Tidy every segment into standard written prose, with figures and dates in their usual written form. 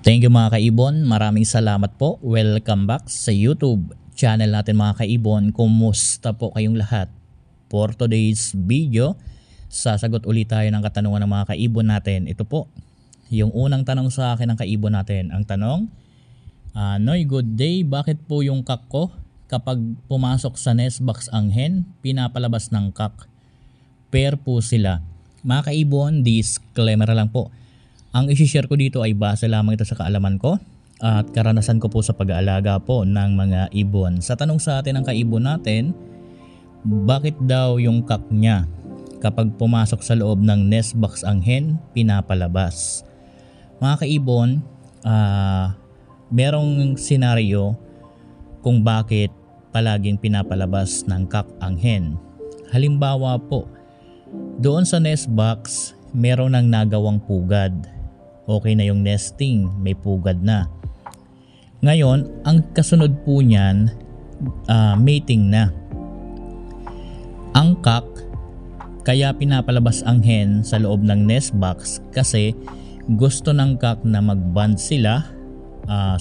Thank you mga kaibon, maraming salamat po. Welcome back sa YouTube channel natin mga kaibon. Kumusta po kayong lahat? For today's video, sasagot ulit tayo ng katanungan ng mga kaibon natin. Ito po, yung unang tanong sa akin ng kaibon natin. Ang tanong, Noy, good day, bakit po yung kak ko kapag pumasok sa nest box ang hen, pinapalabas ng kak? Pair po sila. Mga kaibon, disclaimer lang po. Ang isi-share ko dito ay base lamang ito sa kaalaman ko at karanasan ko po sa pag-aalaga po ng mga ibon. Sa tanong sa atin ng kaibon natin, bakit daw yung kak niya kapag pumasok sa loob ng nest box ang hen, pinapalabas? Mga kaibon, merong senaryo kung bakit palaging pinapalabas ng kak ang hen. Halimbawa po, doon sa nest box, meron nang nagawang pugad. Okay na yung nesting, may pugad na. Ngayon, ang kasunod po niyan, mating na. Ang kak, kaya pinapalabas ang hen sa loob ng nest box kasi gusto ng kak na mag-bond sila,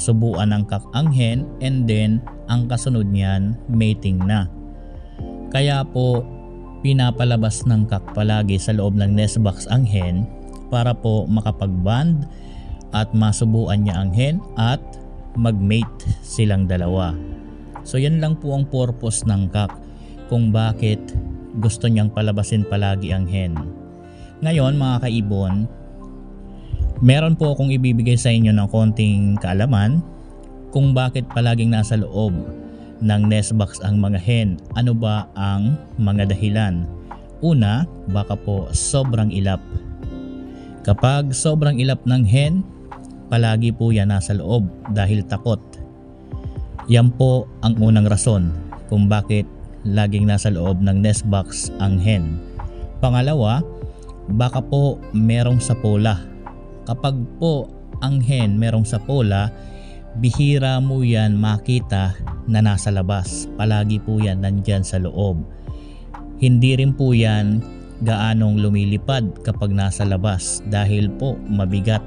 subuan ng kak ang hen, and then ang kasunod niyan, mating na. Kaya po, pinapalabas ng kak palagi sa loob ng nest box ang hen para po makapag-bond at masubuan niya ang hen at mag-mate silang dalawa. So yan lang po ang purpose ng kak kung bakit gusto niyang palabasin palagi ang hen. Ngayon mga kaibon, meron po akong ibibigay sa inyo ng konting kaalaman kung bakit palaging nasa loob ng nest box ang mga hen. Ano ba ang mga dahilan? Una, baka po sobrang ilap. Kapag sobrang ilap ng hen, palagi po yan nasa loob dahil takot. Yan po ang unang rason kung bakit laging nasa loob ng nest box ang hen. Pangalawa, baka po merong sapola. Kapag po ang hen merong sapola, bihira mo yan makita na nasa labas. Palagi po yan nandyan sa loob. Hindi rin po yan gaanong lumilipad kapag nasa labas dahil po mabigat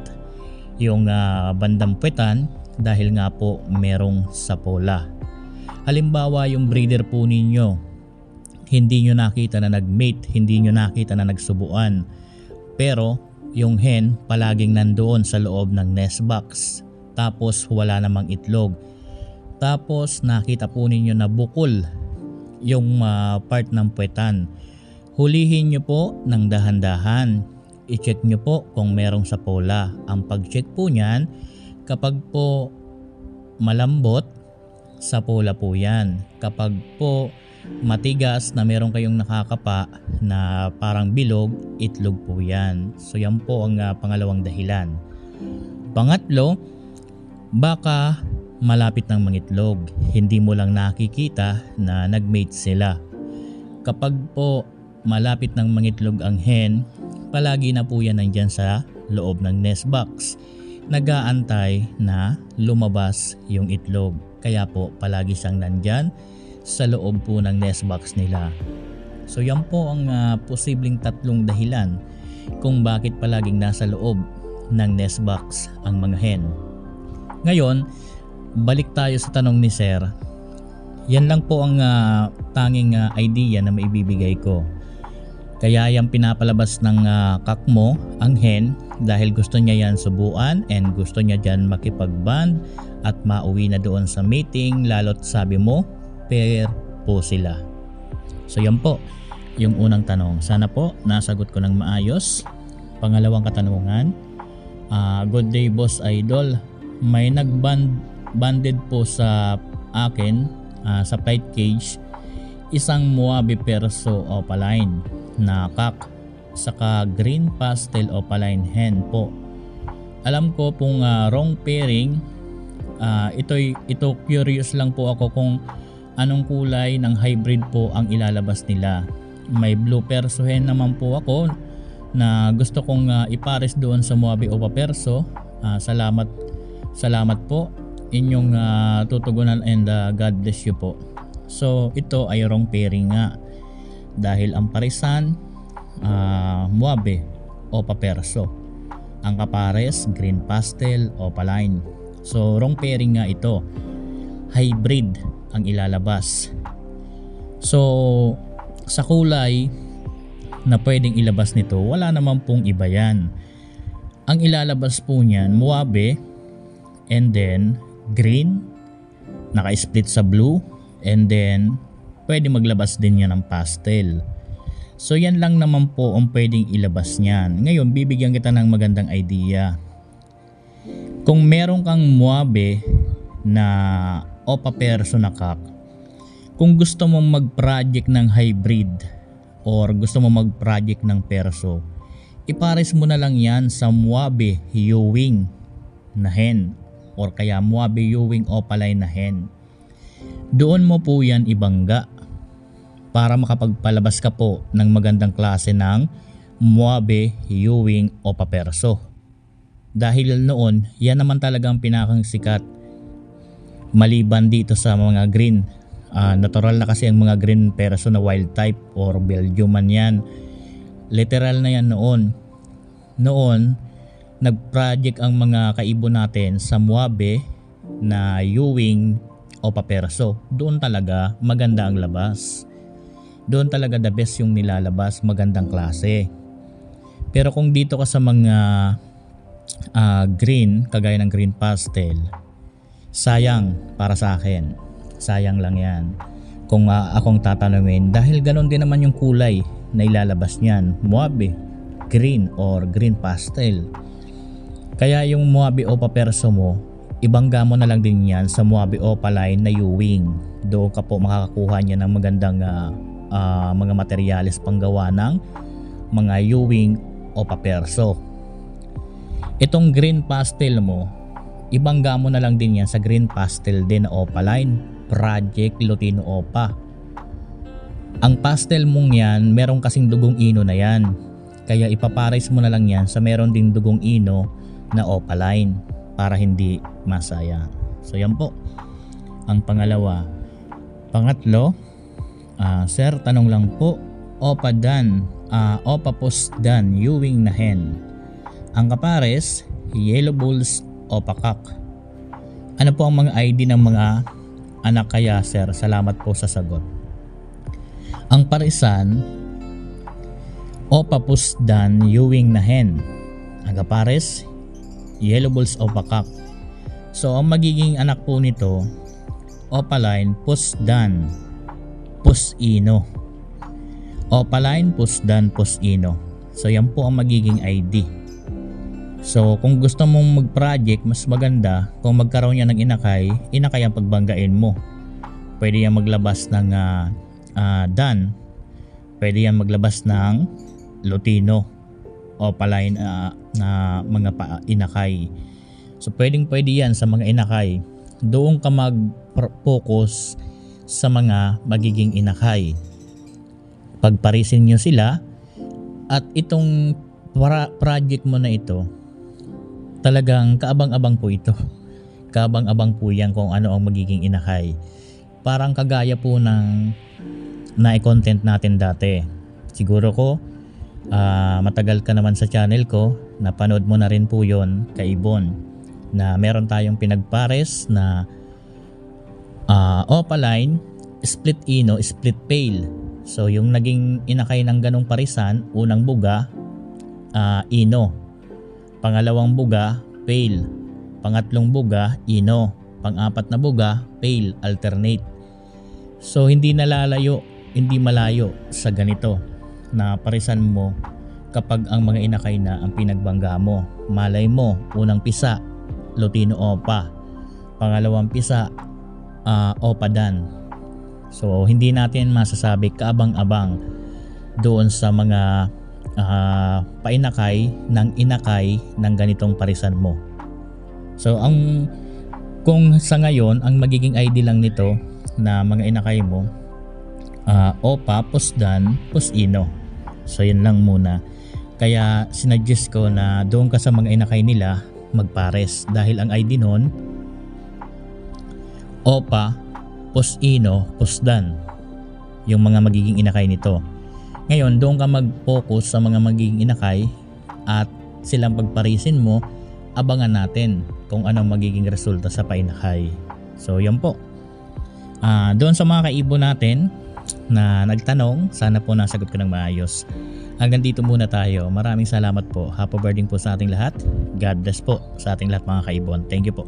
yung bandang puwetan dahil nga po merong sapola. Halimbawa yung breeder po ninyo, hindi nyo nakita na nag-mate, hindi nyo nakita na nagsubuan, pero yung hen palaging nandoon sa loob ng nest box. Tapos wala namang itlog. Tapos nakita po ninyo na bukol yung part ng puwetan. Hulihin nyo po ng dahan-dahan. I-check nyo po kung merong sapola. Ang pag-check po niyan, kapag po malambot, sapola po yan. Kapag po matigas na meron kayong nakakapa na parang bilog, itlog po yan. So yan po ang pangalawang dahilan. Pangatlo, baka malapit ng mangitlog, hindi mo lang nakikita na nagmate sila. Kapag po malapit ng mangitlog ang hen, palagi na po yan nandyan sa loob ng nest box. Nag-aantay na lumabas yung itlog. Kaya po palagi siyang nandyan sa loob po ng nest box nila. So yan po ang posibleng tatlong dahilan kung bakit palaging nasa loob ng nest box ang mga hen. Ngayon, balik tayo sa tanong ni Sir. Yan lang po ang tanging idea na maibibigay ko. Kaya yan pinapalabas ng kak mo ang hen dahil gusto niya yan subuan and gusto niya dyan makipag-bond at mauwi na doon sa mating, lalo't sabi mo, pair po sila. So yan po yung unang tanong. Sana po nasagot ko ng maayos. Pangalawang katanungan, good day boss idol. May nag-banded po sa akin sa flight cage isang Moabe Perso opaline na kak saka green pastel opaline hen po. Alam ko pong wrong pairing. Ito curious lang po ako kung anong kulay ng hybrid po ang ilalabas nila. May blue perso hen naman po ako na gusto kong ipares doon sa Moabe Opa Perso. Salamat po inyong tutugunan and God bless you po. So ito ay wrong pairing nga dahil ang parisan Moabe Opa Perso. Ang kapares, green pastel, opaline. So wrong pairing nga ito. Hybrid ang ilalabas. So sa kulay na pwedeng ilabas nito, wala naman pong iba yan. Ang ilalabas po niyan, Muabe, and then green, naka-split sa blue, and then pwede maglabas din yan ng pastel. So yan lang naman po ang pwedeng ilabas niyan. Ngayon bibigyan kita ng magandang idea. Kung meron kang Muabe na Opa Perso na kak, kung gusto mong mag-project ng hybrid or gusto mong mag-project ng perso, ipares mo na lang yan sa Muabe Ewing na hen or kaya Muabe Ewing Opaline na hen. Doon mo po yan ibangga para makapagpalabas ka po ng magandang klase ng Muabe Ewing Opa Perso. Dahil noon, yan naman talagang pinakang sikat maliban dito sa mga green. Natural na kasi ang mga green perso na wild type or Belgium man yan. Literal na yan noon. Noon, nag-project ang mga kaibon natin sa Muabe na Ewing Opa Perso. Doon talaga maganda ang labas. Doon talaga the best yung nilalabas, magandang klase. Pero kung dito ka sa mga green, kagaya ng green pastel, sayang para sa akin. Sayang lang yan kung akong tatanungin, dahil ganon din naman yung kulay na ilalabas niyan, Muabe green or green pastel. Kaya yung Muabe Opa Perso mo, ibangga mo na lang din yan sa Muabe Opaline na Ewing. Doon ka po makakakuha niya ng magandang mga materyales panggawa ng mga Ewing Opa Perso. Itong green pastel mo, ibangga mo na lang din yan sa green pastel din na Opaline Project Lutino Opa. Ang pastel mong yan, meron kasing dugong ino na yan. Kaya ipapares mo na lang yan sa meron ding dugong ino na Opaline para hindi masaya. So yan po ang pangalawa. Pangatlo, sir, tanong lang po, Opa Post-dan Ewing na hen. Ang kapares, Yellow Bulls Opa Kak. Ano po ang mga ID ng mga anak kaya, sir? Salamat po sa sagot. Ang parisan, Opa Post-dan Ewing na hen. Ang kapares, Yellow Bulls Opa Kak. So ang magiging anak po nito, Opaline Post-dan Post-ino. Opaline Post-dan Post-ino. So yan po ang magiging ID. So kung gusto mong mag-project, mas maganda kung magkaroon yan ng inakay ang pagbanggain mo. Pwede yan maglabas ng dan. Pwede yan maglabas ng Lutino, Opaline na mga inakay. So pwede yan sa mga inakay. Doon ka mag-focus sa mga magiging inakay. Pagparisin nyo sila, at itong project mo na ito, talagang kaabang-abang po ito. Kaabang-abang po yan kung ano ang magiging inakay. Parang kagaya po ng na-content natin dati. Siguro ko matagal ka naman sa channel ko, napanood mo na rin po yon kay Ibon, na meron tayong pinagpares na Opaline, split ino, split pale. So yung naging inakay ng ganong parisan, unang buga ino, pangalawang buga pale, pangatlong buga ino, pang-apat na buga pale, alternate. So hindi malayo sa ganito na parisan mo kapag ang mga inakay na ang pinagbangga mo. Malay mo, unang pisa Lutino Opa, pangalawang pisa Opa Dan. So hindi natin masasabi, kaabang-abang doon sa mga painakay ng inakay ng ganitong parisan mo. So kung sa ngayon ang magiging ID lang nito na mga inakay mo, Opa Post-dan Post-ino. So yun lang muna. Kaya sinuggest ko na doon ka sa mga inakay nila magpares, dahil ang ID nun Opa Post-ino Post-dan, yung mga magiging inakay nito. Ngayon doon ka mag-focus sa mga magiging inakay at silang pagparisin mo, abangan natin kung anong magiging resulta sa painakay. So yan po. Doon sa mga kaibon natin na nagtanong, sana po nasagot ko ng maayos. Hanggang dito muna tayo. Maraming salamat po. Happy birthday po sa ating lahat. God bless po sa ating lahat mga kaibon. Thank you po.